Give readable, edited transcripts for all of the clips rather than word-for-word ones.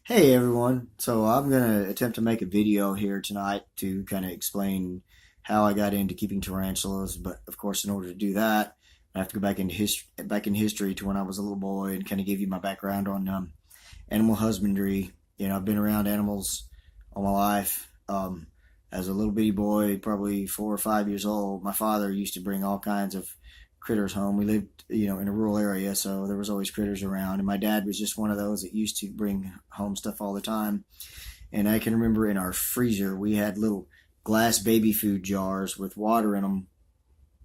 Hey everyone. So I'm going to attempt to make a video here tonight to kind of explain how I got into keeping tarantulas, but of course in order to do that, I have to go back in history to when I was a little boy and kind of give you my background on animal husbandry. I've been around animals all my life. As a little bitty boy, probably 4 or 5 years old, my father used to bring all kinds of critters home. We lived, in a rural area, so there was always critters around. And my dad was just one of those that used to bring home stuff all the time. And I can remember in our freezer, we had little glass baby food jars with water in them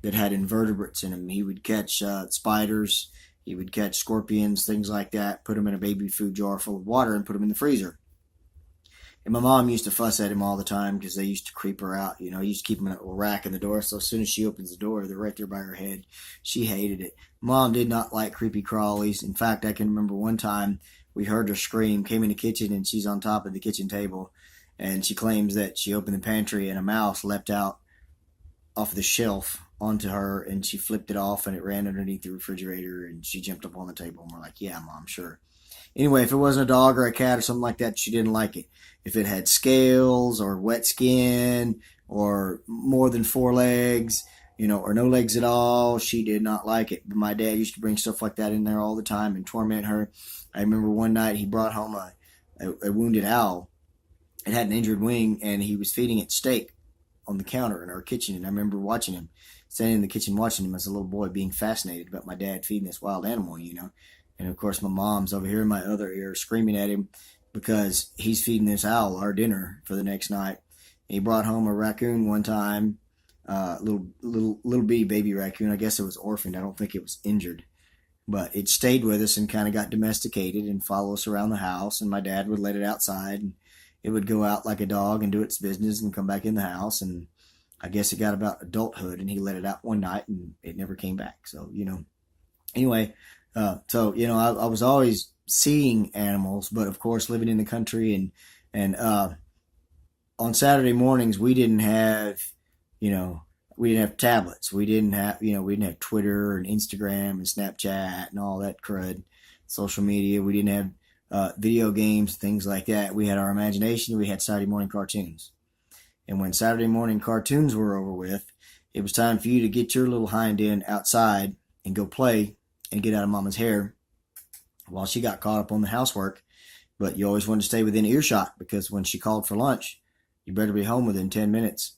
that had invertebrates in them. He would catch spiders, he would catch scorpions, things like that, put them in a baby food jar full of water and put them in the freezer. And my mom used to fuss at him all the time because they used to creep her out. He used to keep them in a little rack in the door. So as soon as she opens the door, they're right there by her head. She hated it. Mom did not like creepy crawlies. In fact, I can remember one time we heard her scream, came in the kitchen, and she's on top of the kitchen table. And she claims that she opened the pantry and a mouse leapt out off the shelf onto her, and she flipped it off and it ran underneath the refrigerator, and she jumped up on the table. And we're like, yeah, Mom, sure. Anyway, if it wasn't a dog or a cat or something like that, she didn't like it. If it had scales or wet skin or more than four legs, or no legs at all, she did not like it. But my dad used to bring stuff like that in there all the time and torment her. I remember one night he brought home a wounded owl. It had an injured wing, and he was feeding it steak on the counter in our kitchen. And I remember watching him, standing in the kitchen watching him as a little boy, being fascinated about my dad feeding this wild animal. And of course, my mom's over here in my other ear screaming at him because he's feeding this owl our dinner for the next night. He brought home a raccoon one time, little bitty baby raccoon. I guess it was orphaned. I don't think it was injured, but it stayed with us and kind of got domesticated and followed us around the house. And my dad would let it outside, and it would go out like a dog and do its business and come back in the house. And I guess it got about adulthood, and he let it out one night, and it never came back. So anyway, I was always seeing animals, but of course, living in the country and on Saturday mornings, you know, we didn't have tablets. We didn't have Twitter and Instagram and Snapchat and all that crud, social media. We didn't have video games, things like that. We had our imagination. We had Saturday morning cartoons. And when Saturday morning cartoons were over with, it was time for you to get your little hind end outside and go play and get out of Mama's hair while she got caught up on the housework. But you always wanted to stay within earshot, because when she called for lunch, you better be home within 10 minutes,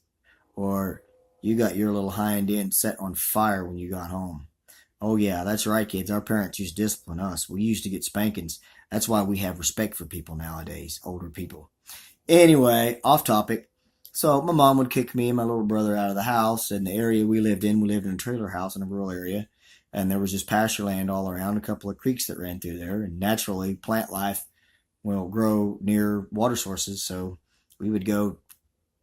or you got your little hind end set on fire when you got home. Oh, yeah, that's right, kids. Our parents used to discipline us. We used to get spankings. That's why we have respect for people nowadays, older people. Anyway, off topic. So my mom would kick me and my little brother out of the house. In the area we lived in a trailer house in a rural area, and there was just pasture land all around, a couple of creeks that ran through there, and naturally plant life will grow near water sources. So we would go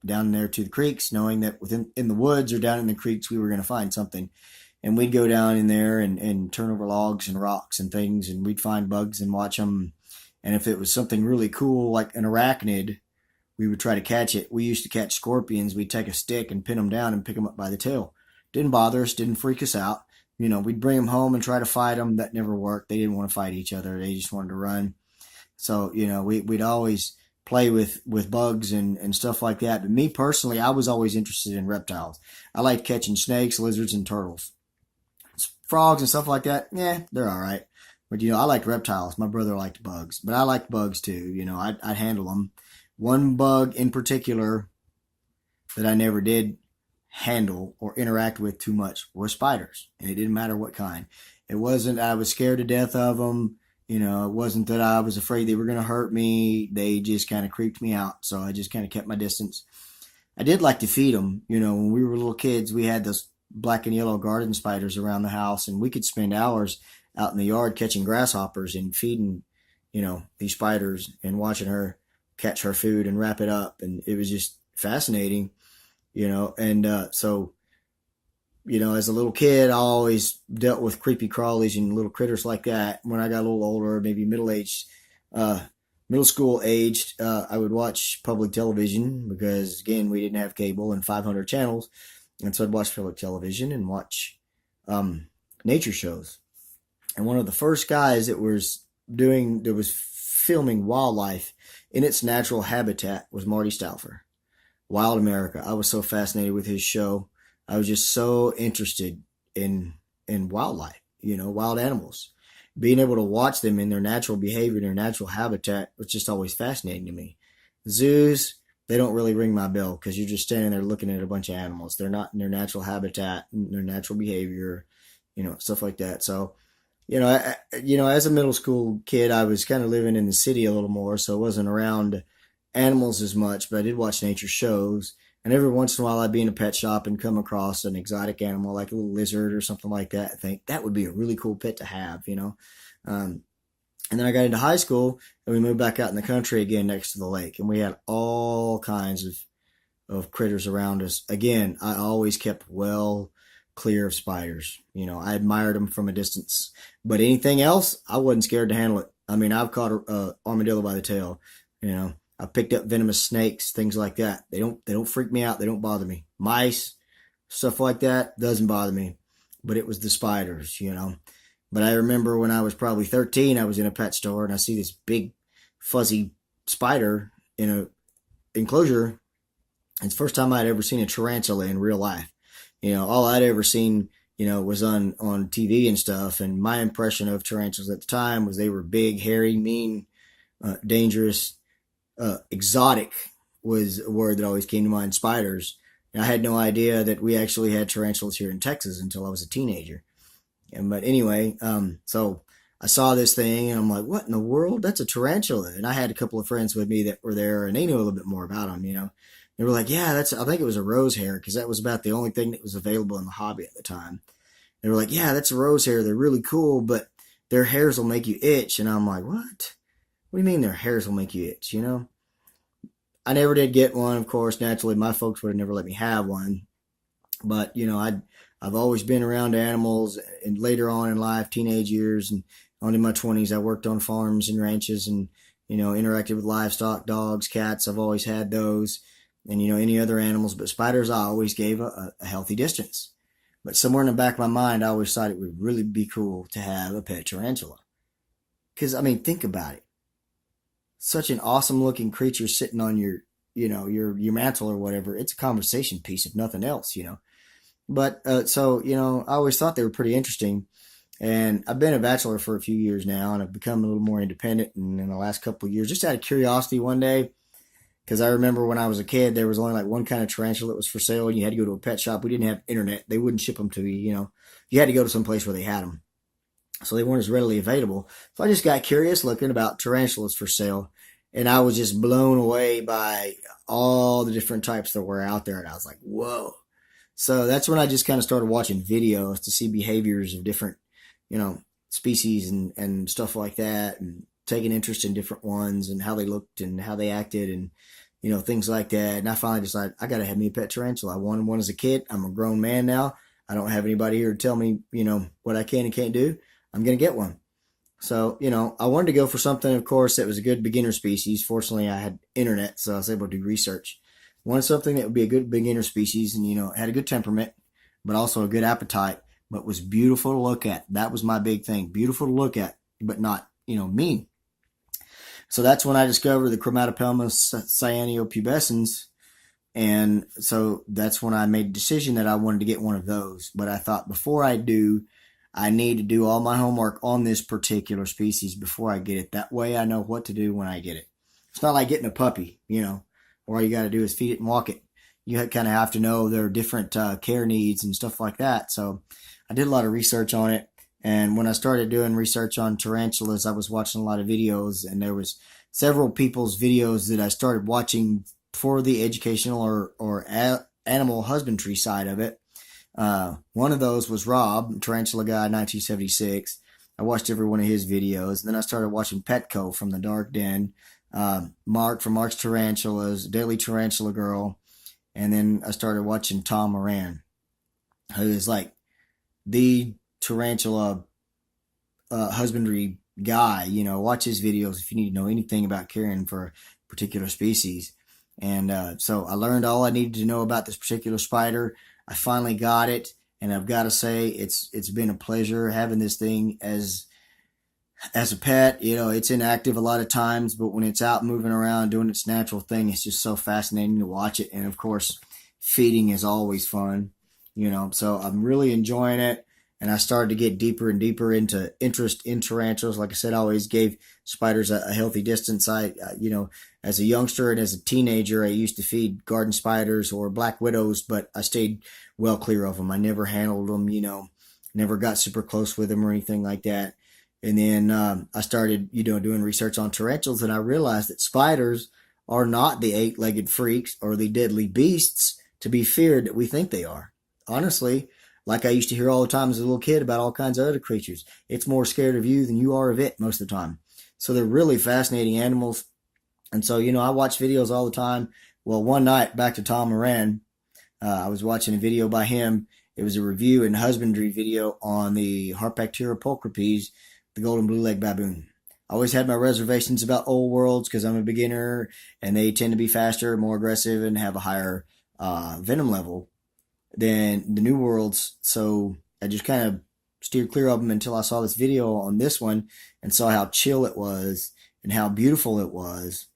down there to the creeks, knowing that within in the woods or down in the creeks we were going to find something. And we'd go down in there and turn over logs and rocks and things, and we'd find bugs and watch them. And if it was something really cool like an arachnid, we would try to catch it. We used to catch scorpions. We'd take a stick and pin them down and pick them up by the tail. Didn't bother us, didn't freak us out. We'd bring them home and try to fight them. That never worked. They didn't want to fight each other. They just wanted to run. So, we'd always play with bugs and stuff like that. But me personally, I was always interested in reptiles. I liked catching snakes, lizards, and turtles. Frogs and stuff like that, yeah, they're all right. But, I liked reptiles. My brother liked bugs. But I liked bugs too. I'd handle them. One bug in particular that I never did handle or interact with too much were spiders. And it didn't matter what kind. It wasn't I was scared to death of them. It wasn't that I was afraid they were going to hurt me. They just kind of creeped me out. So I just kind of kept my distance. I did like to feed them. When we were little kids, we had those black and yellow garden spiders around the house, and we could spend hours out in the yard catching grasshoppers and feeding, these spiders and watching her catch her food and wrap it up. And it was just fascinating, as a little kid, I always dealt with creepy crawlies and little critters like that. When I got a little older, maybe middle school aged, I would watch public television because, again, we didn't have cable and 500 channels. And so I'd watch public television and watch nature shows. And one of the first guys that was filming wildlife in its natural habitat was Marty Stouffer. Wild America. I was so fascinated with his show. I was just so interested in wildlife, wild animals. Being able to watch them in their natural behavior, their natural habitat was just always fascinating to me. Zoos, they don't really ring my bell because you're just standing there looking at a bunch of animals. They're not in their natural habitat, their natural behavior, stuff like that. So, as a middle school kid, I was kind of living in the city a little more, so I wasn't around animals as much, but I did watch nature shows. And every once in a while, I'd be in a pet shop and come across an exotic animal like a little lizard or something like that. I think that would be a really cool pet to have. And then I got into high school and we moved back out in the country again next to the lake. And we had all kinds of critters around us. Again, I always kept well clear of spiders. I admired them from a distance. But anything else, I wasn't scared to handle it. I mean, I've caught a armadillo by the tail. I picked up venomous snakes, things like that. They don't freak me out. They don't bother me. Mice, stuff like that doesn't bother me. But it was the spiders. But I remember when I was probably 13, I was in a pet store and I see this big fuzzy spider in a enclosure. It's the first time I'd ever seen a tarantula in real life. All I'd ever seen, was on TV and stuff. And my impression of tarantulas at the time was they were big, hairy, mean, dangerous. Exotic was a word that always came to mind. Spiders. And I had no idea that we actually had tarantulas here in Texas until I was a teenager. But anyway, so I saw this thing and I'm like, what in the world? That's a tarantula. And I had a couple of friends with me that were there and they knew a little bit more about them. They were like, yeah, I think it was a rose hair because that was about the only thing that was available in the hobby at the time. They were like, yeah, that's a rose hair. They're really cool, but their hairs will make you itch. And I'm like, what? What do you mean their hairs will make you itch? I never did get one, of course. Naturally, my folks would have never let me have one. But, I've always been around animals. And later on in life, teenage years and on in my 20s, I worked on farms and ranches and, interacted with livestock, dogs, cats. I've always had those. And, any other animals. But spiders, I always gave a healthy distance. But somewhere in the back of my mind, I always thought it would really be cool to have a pet tarantula. Because, think about it. Such an awesome looking creature sitting on your mantle or whatever. It's a conversation piece, if nothing else. But so I always thought they were pretty interesting. And I've been a bachelor for a few years now, and I've become a little more independent. And in the last couple of years, just out of curiosity, one day, because I remember when I was a kid, there was only like one kind of tarantula that was for sale, and you had to go to a pet shop. We didn't have internet; they wouldn't ship them to you. You had to go to some place where they had them, so they weren't as readily available. So I just got curious, looking about tarantulas for sale. And I was just blown away by all the different types that were out there. And I was like, whoa. So that's when I just kind of started watching videos to see behaviors of different, species and stuff like that. And taking interest in different ones and how they looked and how they acted and, things like that. And I finally decided I got to have me a pet tarantula. I wanted one as a kid. I'm a grown man now. I don't have anybody here to tell me, what I can and can't do. I'm going to get one. So, I wanted to go for something, of course, that was a good beginner species. Fortunately, I had internet, so I was able to do research. Wanted something that would be a good beginner species and, had a good temperament, but also a good appetite, but was beautiful to look at. That was my big thing. Beautiful to look at, but not, mean. So that's when I discovered the Chromatopelma cyanopubescens. And so that's when I made the decision that I wanted to get one of those. But I thought before I do, I need to do all my homework on this particular species before I get it. That way I know what to do when I get it. It's not like getting a puppy, all you got to do is feed it and walk it. You kind of have to know their different care needs and stuff like that. So I did a lot of research on it. And when I started doing research on tarantulas, I was watching a lot of videos, and there was several people's videos that I started watching for the educational or animal husbandry side of it. One of those was Rob, Tarantula Guy 1976. I watched every one of his videos. And then I started watching Petco from the Dark Den, Mark from Mark's Tarantulas, Daily Tarantula Girl. And then I started watching Tom Moran, who is like the tarantula husbandry guy. Watch his videos if you need to know anything about caring for a particular species. And so I learned all I needed to know about this particular spider. I finally got it, and I've got to say it's been a pleasure having this thing as as a pet, it's inactive a lot of times, but when it's out moving around doing its natural thing, it's just so fascinating to watch it. And of course, feeding is always fun, so I'm really enjoying it. And I started to get deeper and deeper into interest in tarantulas. Like I said, I always gave spiders a healthy distance. As a youngster and as a teenager, I used to feed garden spiders or black widows, but I stayed well clear of them. I never handled them, never got super close with them or anything like that. And then I started, doing research on tarantulas, and I realized that spiders are not the eight-legged freaks or the deadly beasts to be feared that we think they are. Honestly, like I used to hear all the time as a little kid about all kinds of other creatures, it's more scared of you than you are of it most of the time. So they're really fascinating animals. And so, I watch videos all the time. Well, one night, back to Tom Moran, I was watching a video by him. It was a review and husbandry video on the Harpactira pulchripes, the golden blue leg baboon. I always had my reservations about old worlds because I'm a beginner and they tend to be faster, more aggressive, and have a higher venom level than the new worlds. So I just kind of steered clear of them until I saw this video on this one and saw how chill it was and how beautiful it was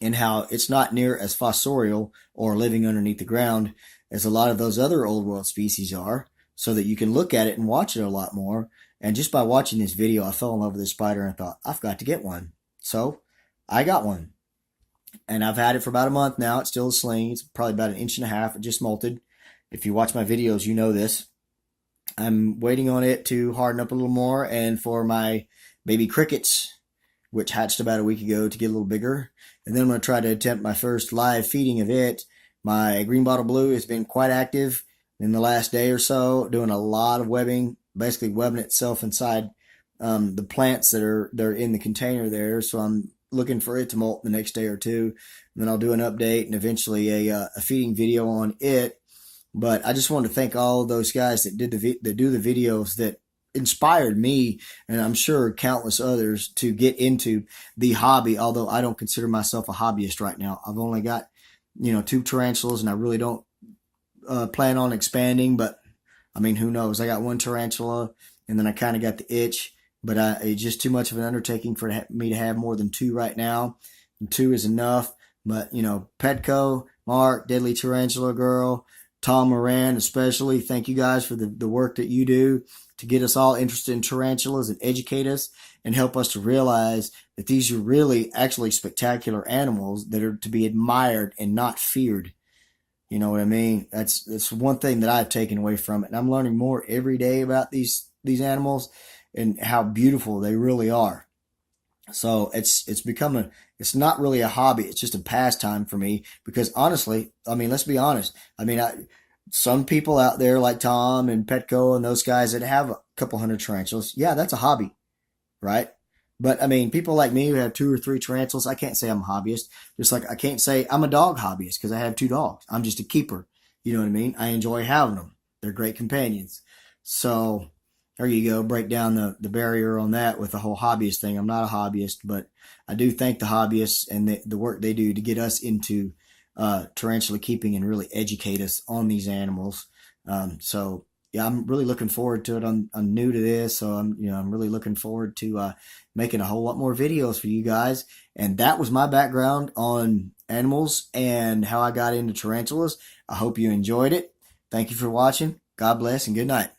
and how it's not near as fossorial or living underneath the ground as a lot of those other old world species are, so that you can look at it and watch it a lot more. And just by watching this video, I fell in love with this spider and I thought, I've got to get one. So I got one. And I've had it for about a month now. It's still a sling. It's probably about an inch and a half. It just molted. If you watch my videos, you know this. I'm waiting on it to harden up a little more and for my baby crickets, which hatched about a week ago, to get a little bigger. And then I'm going to try to attempt my first live feeding of it. My green bottle blue has been quite active in the last day or so, doing a lot of webbing, basically webbing itself inside the plants they're in the container there. So I'm looking for it to molt the next day or two. And then I'll do an update and eventually a feeding video on it. But I just want to thank all of those guys that do the videos that inspired me, and I'm sure countless others, to get into the hobby. Although I don't consider myself a hobbyist right now. I've only got 2 tarantulas, and I really don't plan on expanding. But I mean, who knows? I got 1 tarantula, and then I kind of got the itch. But it's just too much of an undertaking for me to have more than 2 right now. And 2 is enough. But Petco, Mark, Deadly Tarantula Girl, Tom Moran especially, thank you guys for the work that you do to get us all interested in tarantulas and educate us and help us to realize that these are really actually spectacular animals that are to be admired and not feared. You know what I mean? That's one thing that I've taken away from it. And I'm learning more every day about these animals and how beautiful they really are. So it's not really a hobby. It's just a pastime for me because honestly, I mean, let's be honest. I mean, some people out there like Tom and Petco and those guys that have a couple hundred tarantulas, yeah, that's a hobby, right? But I mean, people like me who have 2 or 3 tarantulas, I can't say I'm a hobbyist. Just like I can't say I'm a dog hobbyist because I have 2 dogs. I'm just a keeper. You know what I mean? I enjoy having them. They're great companions. So there you go. Break down the barrier on that with the whole hobbyist thing. I'm not a hobbyist, but I do thank the hobbyists and the work they do to get us into tarantula keeping and really educate us on these animals. So yeah, I'm really looking forward to it. I'm new to this, so I'm really looking forward to making a whole lot more videos for you guys. And that was my background on animals and how I got into tarantulas. I hope you enjoyed it. Thank you for watching. God bless and good night.